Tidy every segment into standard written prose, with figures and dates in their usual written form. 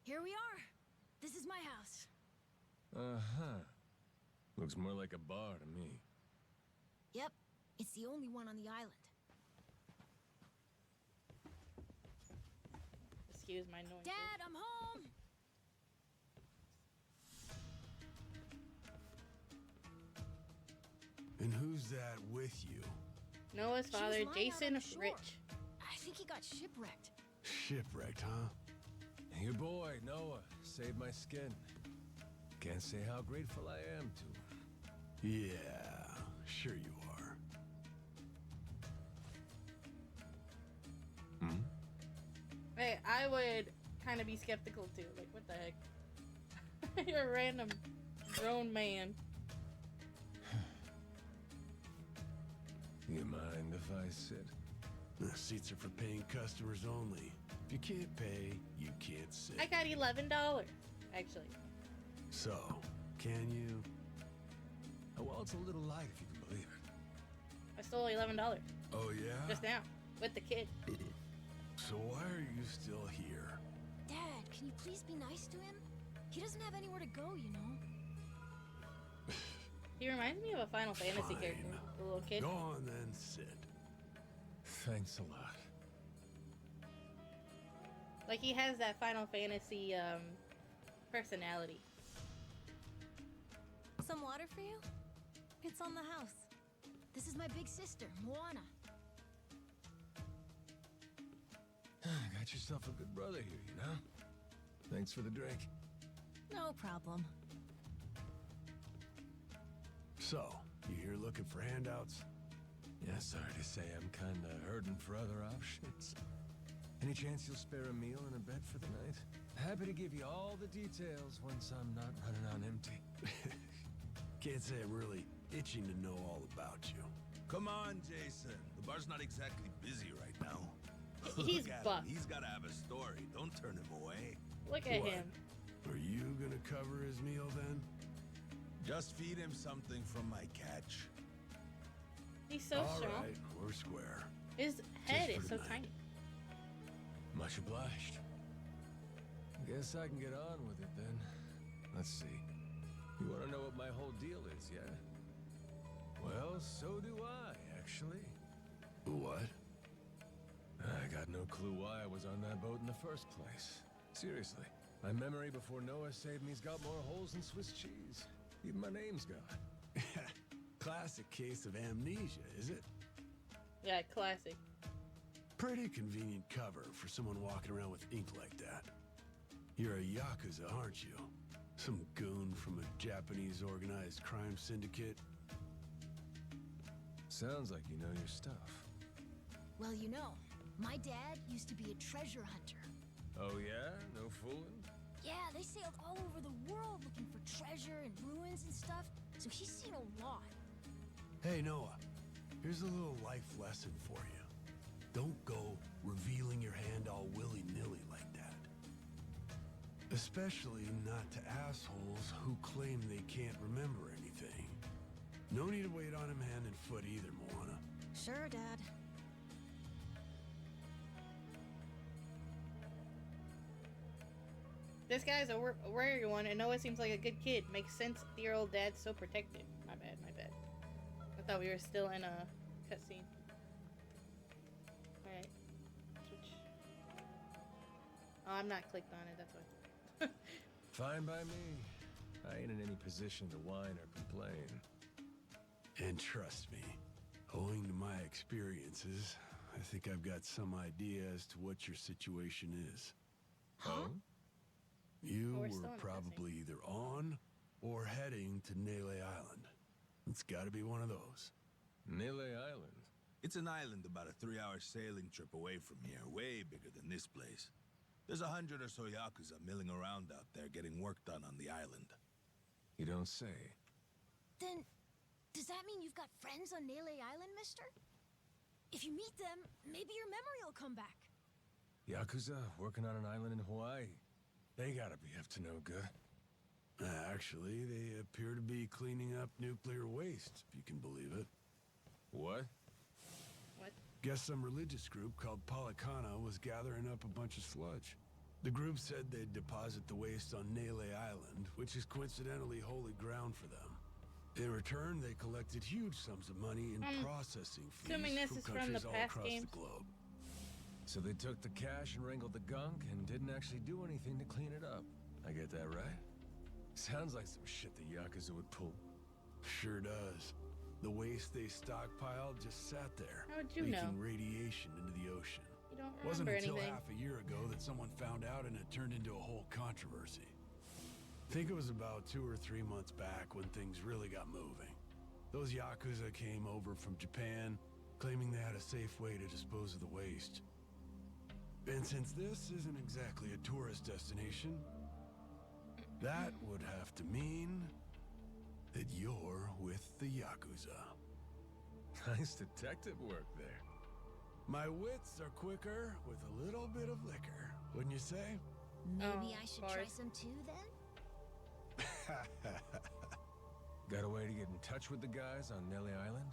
Here we are. This is my house. Uh-huh. Looks more like a bar to me. Yep, it's the only one on the island. Excuse my noise. Dad, I'm home! And who's that with you? Noah's She was father, lying out on Jason the shore. Rich. I think he got shipwrecked. Shipwrecked, huh? Your boy, Noah, saved my skin. Can't say how grateful I am to him. Yeah, sure you are. Hmm? Hey, I would kind of be skeptical too. Like, what the heck? You're a random grown man. You mind if I sit? The seats are for paying customers only. If you can't pay, you can't sit. I got $11, actually. So, can you? Oh, well, it's a little light if you can believe it. I stole $11 Oh, yeah? just now with the kid. So why are you still here? Dad, can you please be nice to him? He doesn't have anywhere to go, you know. He reminds me of a Final Fantasy Fine. character, the little kid. Go on then, sit. Thanks a lot. Like, he has that Final Fantasy personality. Some water for you? It's on the house. This is my big sister, Moana. Got yourself a good brother here, you know? Thanks for the drink. No problem. So, you here looking for handouts? Yeah, sorry to say I'm kinda hurting for other options. Any chance you'll spare a meal and a bed for the night? Happy to give you all the details once I'm not running on empty. Can't say I'm really itching to know all about you. Come on, Jason. The bar's not exactly busy right now. He's Look at buff. him. He's gotta have a story. Don't turn him away. Look at What? him. Are you gonna cover his meal then? Just feed him something from my catch. He's so All strong. right, we're square. His head for is so tonight. tiny. Much obliged. Guess I can get on with it then. Let's see. You want to know what my whole deal is, yeah? Well, so do I, actually. What? I got no clue why I was on that boat in the first place. Seriously. My memory before Noah saved me's got more holes than Swiss cheese. Even my name's gone. Classic case of amnesia, is it? Yeah, classic. Pretty convenient cover for someone walking around with ink like that. You're a Yakuza, aren't you? Some goon from a Japanese organized crime syndicate? Sounds like you know your stuff. Well, you know, my dad used to be a treasure hunter. Oh yeah? No fooling? Yeah, they sailed all over the world looking for treasure and ruins and stuff, so he's seen a lot. Hey, Noah, here's a little life lesson for you. Don't go revealing your hand all willy-nilly like that. Especially not to assholes who claim they can't remember anything. No need to wait on him hand and foot either, Moana. Sure, Dad. This guy's a rare one, and Noah seems like a good kid. Makes sense that your old dad's so protective. My bad, my bad. I thought we were still in a cutscene. Alright. Switch. Oh, I'm not clicked on it, that's why. Fine by me. I ain't in any position to whine or complain. And trust me, owing to my experiences, I think I've got some idea as to what your situation is. Huh? You Oh, we're still were in a probably either on or heading to Nele Island. It's gotta be one of those. Nile Island. It's an island about a 3-hour sailing trip away from here, way bigger than this place. There's 100 or so Yakuza milling around out there getting work done on the island. You don't say. Then, does that mean you've got friends on Nele Island, mister? If you meet them, maybe your memory will come back. Yakuza working on an island in Hawaii. They gotta be up to no good. Actually, they appear to be cleaning up nuclear waste, if you can believe it. What? What? Guess some religious group called Policana was gathering up a bunch of sludge. The group said they'd deposit the waste on Nele Island, which is coincidentally holy ground for them. In return, they collected huge sums of money in processing assuming fees this from is from countries the all past across games. the globe. So they took the cash and wrangled the gunk and didn't actually do anything to clean it up. I get that right? Sounds like some shit the Yakuza would pull. Sure does. The waste they stockpiled just sat there, How would you leaking know? radiation into the ocean. You don't Wasn't remember until anything. half a year ago that someone found out and it turned into a whole controversy. Think it was about 2 or 3 months back when things really got moving. Those Yakuza came over from Japan, claiming they had a safe way to dispose of the waste. And since this isn't exactly a tourist destination, that would have to mean that you're with the Yakuza. Nice detective work there. My wits are quicker with a little bit of liquor, wouldn't you say? Maybe Oh, I of should try course. some too then? Got a way to get in touch with the guys on Nelly Island?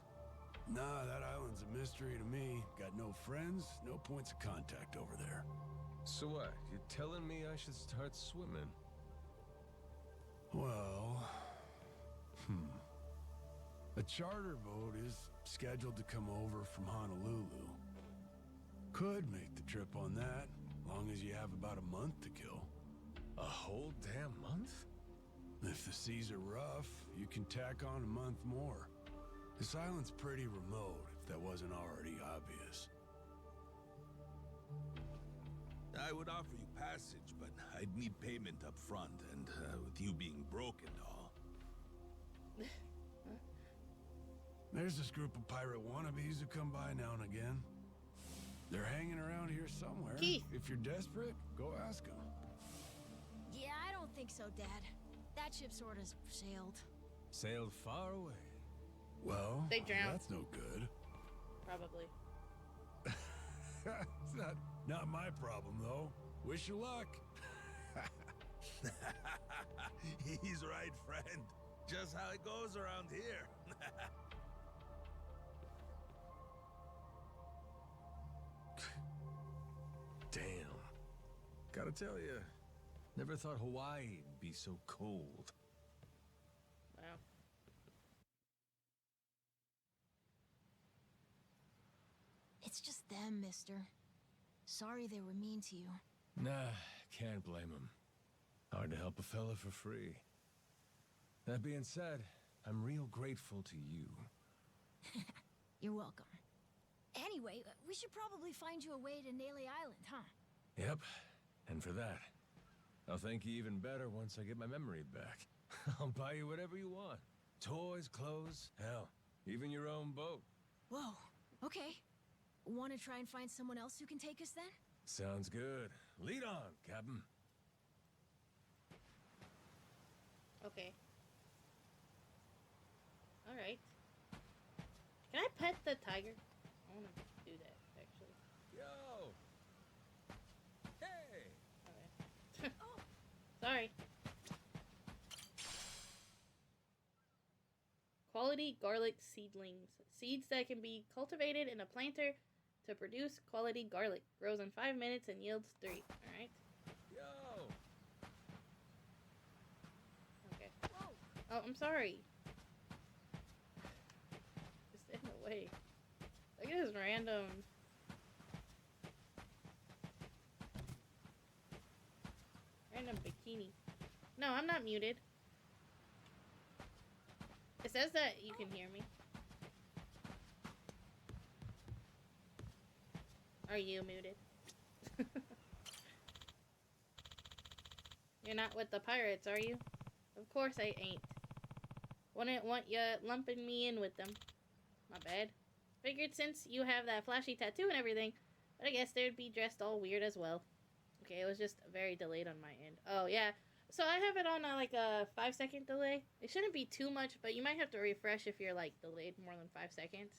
Nah, that island's a mystery to me. Got no friends, no points of contact over there. So what? You're telling me I should start swimming? Well, a charter boat is scheduled to come over from Honolulu. Could make the trip on that, long as you have about a month to kill. A whole damn month? If the seas are rough, you can tack on a month more. This island's pretty remote, if that wasn't already obvious. I would offer you passage, but I'd need payment up front, and with you being broke and all. There's this group of pirate wannabes who come by now and again. They're hanging around here somewhere. Keith. If you're desperate, go ask them. Yeah, I don't think so, Dad. That ship sort of sailed. Sailed far away. Well, They drowned. that's no good. Probably. It's not my problem, though. Wish you luck. He's right, friend. Just how it goes around here. Damn. Gotta tell you, never thought Hawaii'd be so cold. Wow. It's just them, mister. Sorry they were mean to you. Nah, can't blame him. Hard to help a fella for free. That being said, I'm real grateful to you. You're welcome. Anyway, we should probably find you a way to Nele Island, huh? Yep, and for that, I'll thank you even better once I get my memory back. I'll buy you whatever you want. Toys, clothes, hell, even your own boat. Whoa, okay. Want to try and find someone else who can take us then? Sounds good. Lead on, Captain. Okay. Alright. Can I pet the tiger? I want to do that, actually. Yo! Hey! Okay. Sorry. Quality garlic seedlings. Seeds that can be cultivated in a planter to produce quality garlic. Grows in 5 minutes and yields 3. Alright. Yo! Okay. Oh, I'm sorry. Just in the way. Look at this random. Random bikini. No, I'm not muted. It says that you can hear me. Are you muted? You're not with the pirates, are you? Of course I ain't. Wouldn't want ya lumping me in with them. My bad. Figured since you have that flashy tattoo and everything, but I guess they'd be dressed all weird as well. Okay, it was just very delayed on my end. Oh, yeah. So I have it on like a 5-second delay. It shouldn't be too much, but you might have to refresh if you're like delayed more than 5 seconds.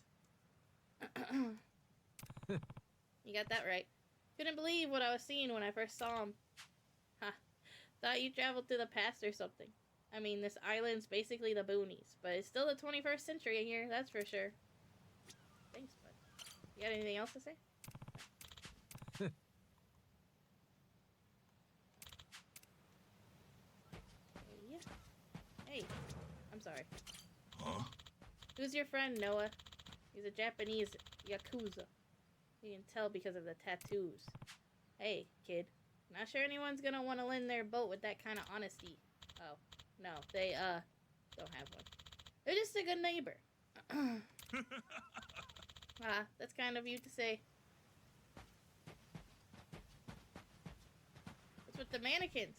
You got that right. Couldn't believe what I was seeing when I first saw him. Ha. Thought you traveled to the past or something. I mean, this island's basically the boonies, but it's still the 21st century in here, that's for sure. Thanks, bud. You got anything else to say? you? Hey, I'm sorry. Huh? Who's your friend, Noah? He's a Japanese Yakuza. You can tell because of the tattoos. Hey, kid. Not sure anyone's gonna want to lend their boat with that kind of honesty. Oh, no, they, don't have one. They're just a good neighbor. That's kind of you to say. What's with the mannequins?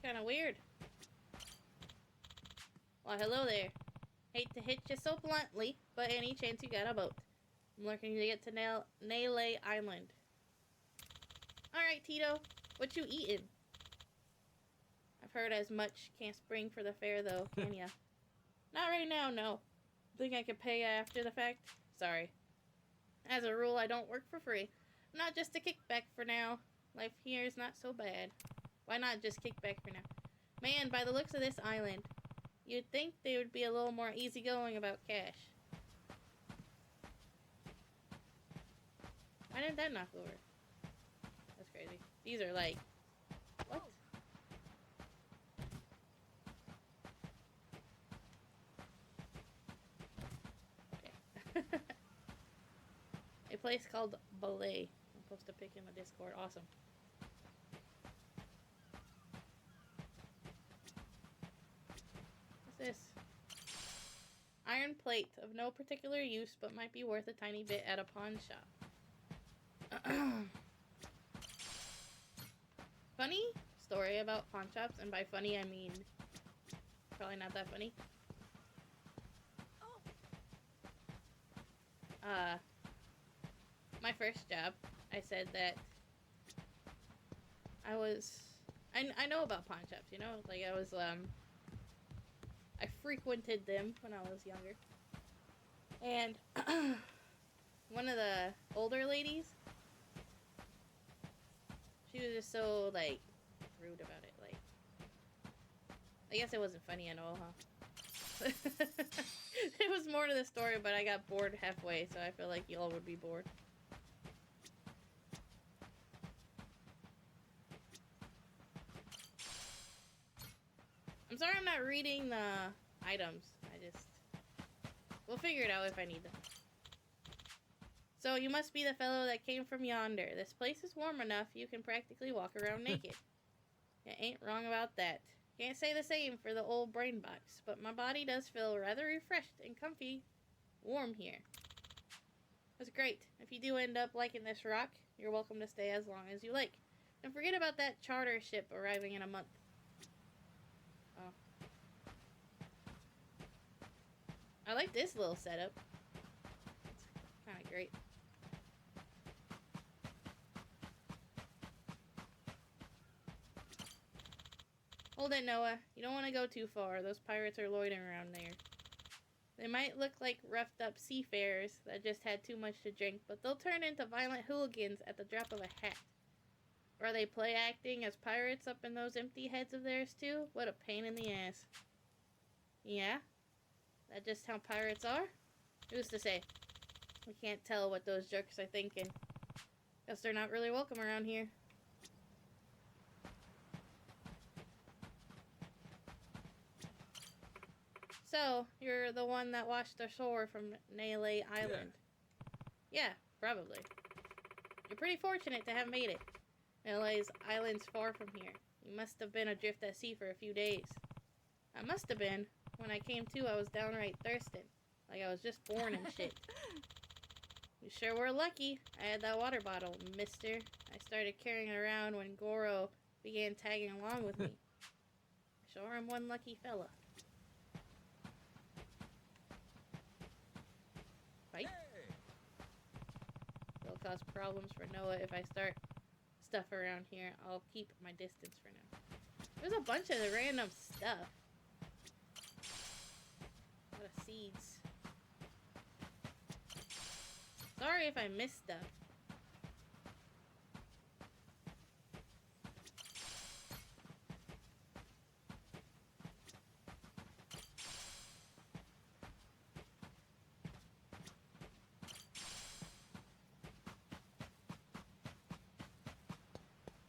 Kind of weird. Well, hello there. Hate to hit you so bluntly, but any chance you got a boat? I'm looking to get to Nele Island. Alright, Tito. What you eatin'? I've heard as much. Can't spring for the fair, though, can ya? Not right now, no. Think I could pay after the fact? Sorry. As a rule, I don't work for free. Not just a kickback for now. Life here is not so bad. Why not just kickback for now? Man, by the looks of this island, you'd think they would be a little more easygoing about cash. Why didn't that knock over? That's crazy. These are like... What? Okay. A place called Ballet. I'm supposed to pick in the Discord. Awesome. What's this? Iron plate of no particular use, but might be worth a tiny bit at a pawn shop. Funny story about pawn shops, and by funny I mean probably not that funny. My first job, I said that I know about pawn shops, you know, like I frequented them when I was younger, and one of the older ladies, she was just so, like, rude about it. Like, I guess it wasn't funny at all, huh? It was more to the story, but I got bored halfway, so I feel like y'all would be bored. I'm sorry I'm not reading the items. We'll figure it out if I need them. So, you must be the fellow that came from yonder. This place is warm enough you can practically walk around naked. You ain't wrong about that. Can't say the same for the old brain box, but my body does feel rather refreshed and comfy warm here. That's great. If you do end up liking this rock, you're welcome to stay as long as you like. And forget about that charter ship arriving in a month. Oh. I like this little setup. It's kind of great. Hold it, Noah. You don't want to go too far. Those pirates are loitering around there. They might look like roughed up seafarers that just had too much to drink, but they'll turn into violent hooligans at the drop of a hat. Or are they play acting as pirates up in those empty heads of theirs too? What a pain in the ass. Yeah? That just how pirates are? Who's to say? We can't tell what those jerks are thinking. Guess they're not really welcome around here. So, you're the one that washed ashore from Nele Island. Yeah, probably. You're pretty fortunate to have made it. Nele's island's far from here. You must have been adrift at sea for a few days. I must have been. When I came to, I was downright thirsting. Like I was just born and shit. You sure were lucky. I had that water bottle, mister. I started carrying it around when Goro began tagging along with me. Sure am one lucky fella. Fight? It'll cause problems for Noah if I start stuff around here. I'll keep my distance for now. There's a bunch of the random stuff. A lot of seeds. Sorry if I missed stuff.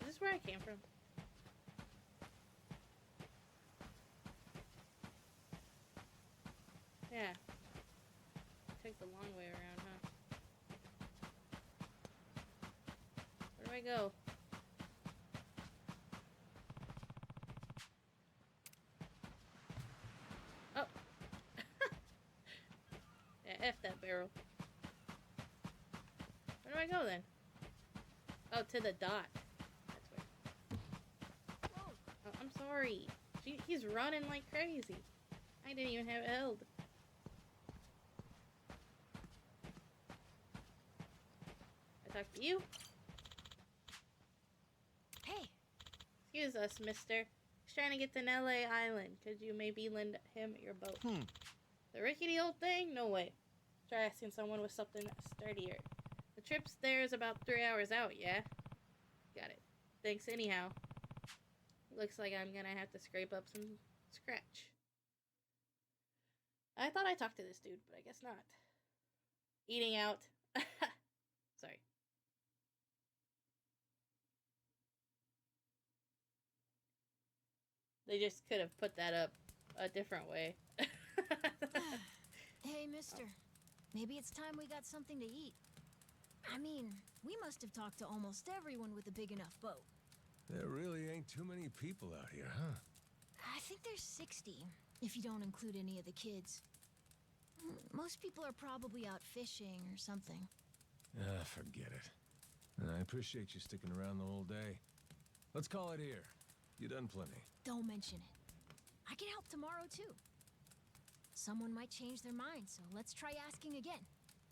Is this where I came from? Yeah. Took the long way around, huh? Where do I go? Oh. Yeah, F that barrel. Where do I go then? Oh, to the dot. That's where. Whoa. Oh, I'm sorry. He's running like crazy. I didn't even have it held. I talk to you? Hey, Excuse us, mister. He's trying to get to LA Island. Could you maybe lend him your boat? The rickety old thing? No way. Try asking someone with something sturdier. The trip's there is about 3 hours out, yeah? Got it. Thanks anyhow. Looks like I'm gonna have to scrape up some scratch. I thought I talked to this dude, but I guess not. Eating out. Sorry. They just could have put that up a different way. hey, mister. Maybe it's time we got something to eat. I mean, we must have talked to almost everyone with a big enough boat. There really ain't too many people out here, huh? I think there's 60, if you don't include any of the kids. Most people are probably out fishing or something. Ah, forget it. I appreciate you sticking around the whole day. Let's call it here. You done plenty. Don't mention it. I can help tomorrow, too. Someone might change their mind, so let's try asking again.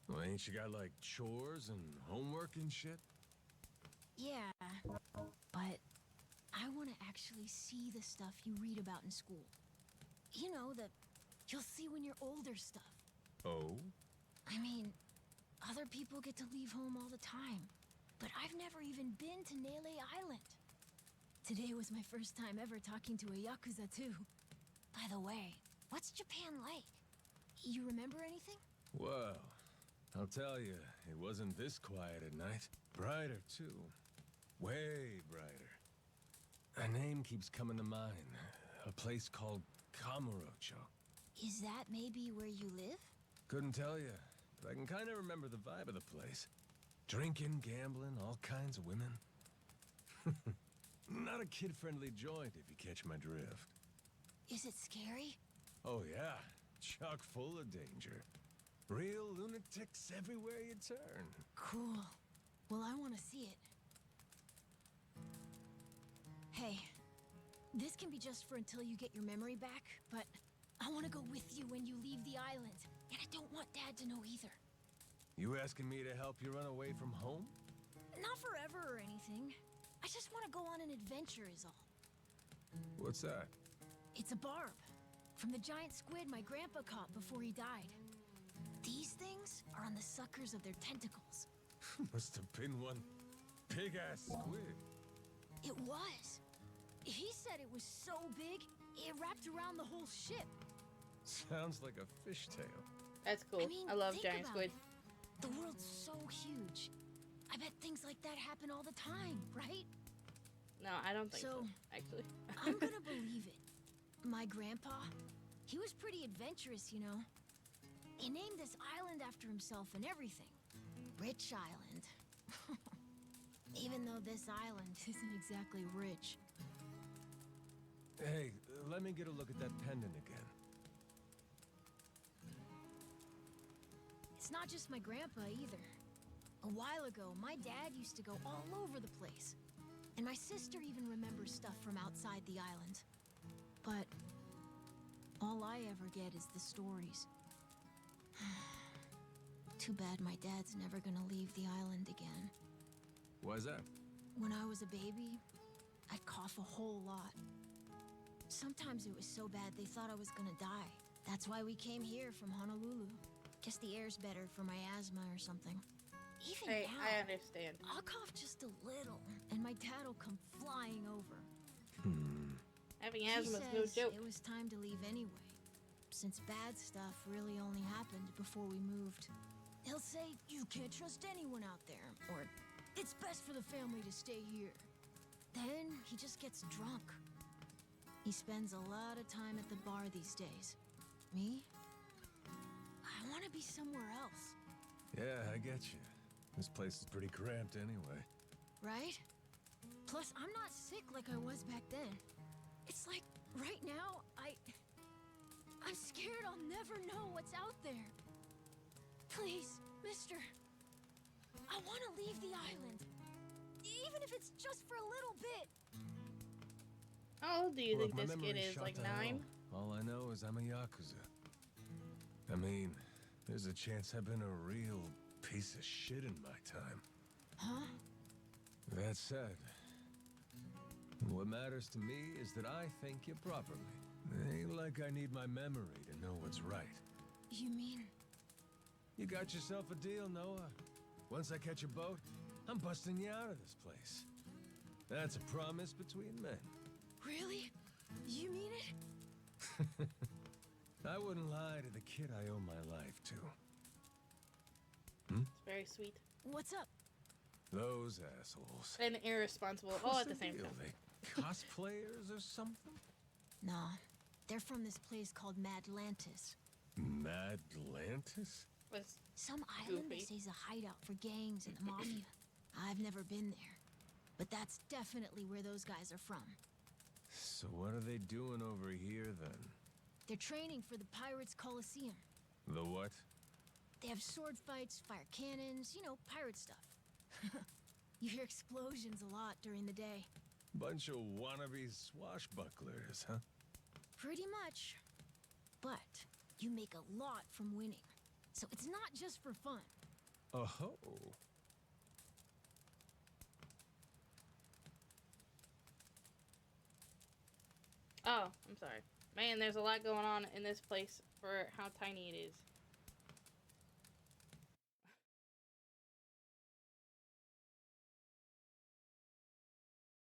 Well, ain't you got, like, chores and homework and shit? Yeah, but I want to actually see the stuff you read about in school. You know, the you'll see when you're older stuff. Oh? I mean, other people get to leave home all the time, but I've never even been to Nele Island. Today was my first time ever talking to a Yakuza, too. By the way, what's Japan like? You remember anything? Well, I'll tell you, it wasn't this quiet at night. Brighter, too. Way brighter. A name keeps coming to mind. A place called Kamurocho. Is that maybe where you live? Couldn't tell you, but I can kind of remember the vibe of the place. Drinking, gambling, all kinds of women. Not a kid-friendly joint, if you catch my drift. Is it scary? Oh, yeah. Chock full of danger. Real lunatics everywhere you turn. Cool. Well, I want to see it. Hey, this can be just for until you get your memory back, but I want to go with you when you leave the island, and I don't want Dad to know either. You asking me to help you run away from home? Not forever or anything. I just want to go on an adventure is all. What's that? It's a barb. From the giant squid my grandpa caught before he died. These things are on the suckers of their tentacles. Must have been one big-ass squid. It was. He said it was so big, it wrapped around the whole ship. Sounds like a fishtail. That's cool. I mean, I love think giant about squids. it. The world's so huge. I bet things like that happen all the time, right? No, I don't think so, So, actually. I'm gonna believe it. My grandpa, he was pretty adventurous, you know. He named this island after himself and everything. Rich Island. Even though this island isn't exactly rich. Hey, let me get a look at that pendant again. It's not just my grandpa either. A while ago, my dad used to go all over the place. And my sister even remembers stuff from outside the island. But all I ever get is the stories. Too bad my dad's never gonna leave the island again. Why's that? When I was a baby, I'd cough a whole lot. Sometimes it was so bad they thought I was gonna die. That's why we came here from Honolulu. Guess the air's better for my asthma or something. Even Hey, now, I understand. I'll cough just a little, and my dad'll come flying over. Having He asthma's says no joke. it was time to leave anyway, since bad stuff really only happened before we moved. He'll say you can't trust anyone out there, or it's best for the family to stay here. Then he just gets drunk. He spends a lot of time at the bar these days. Me? gotta be somewhere else, Yeah, I get you. This place is pretty cramped anyway. right? Plus, I'm not sick like I was back then. It's like, right now, I'm scared I'll never know what's out there. Please, mister. I want to leave the island. Even if it's just for a little bit. How old do you Well, think if my this kid memory's is? shot Like to hell, 9? all I know is I'm a Yakuza. I mean, there's a chance I've been a real piece of shit in my time. Huh? That said, what matters to me is that I think you properly. Ain't like I need my memory to know what's right. You mean... You got yourself a deal, Noah. Once I catch a boat, I'm busting you out of this place. That's a promise between men. Really? You mean it? I wouldn't lie to the kid I owe my life to. It's very sweet. What's up? Those assholes. And irresponsible all What's at the same deal? time. They cosplayers or something? Nah. They're from this place called Madlantis. Madlantis? Was Some island they Goofy. say's a hideout for gangs and the mafia. I've never been there. But that's definitely where those guys are from. So what are they doing over here then? They're training for the Pirates Coliseum. The what? They have sword fights, fire cannons, you know, pirate stuff. You hear explosions a lot during the day. Bunch of wannabe swashbucklers, huh? Pretty much. But you make a lot from winning. So it's not just for fun. Oh. Oh, I'm sorry. Man, there's a lot going on in this place for how tiny it is.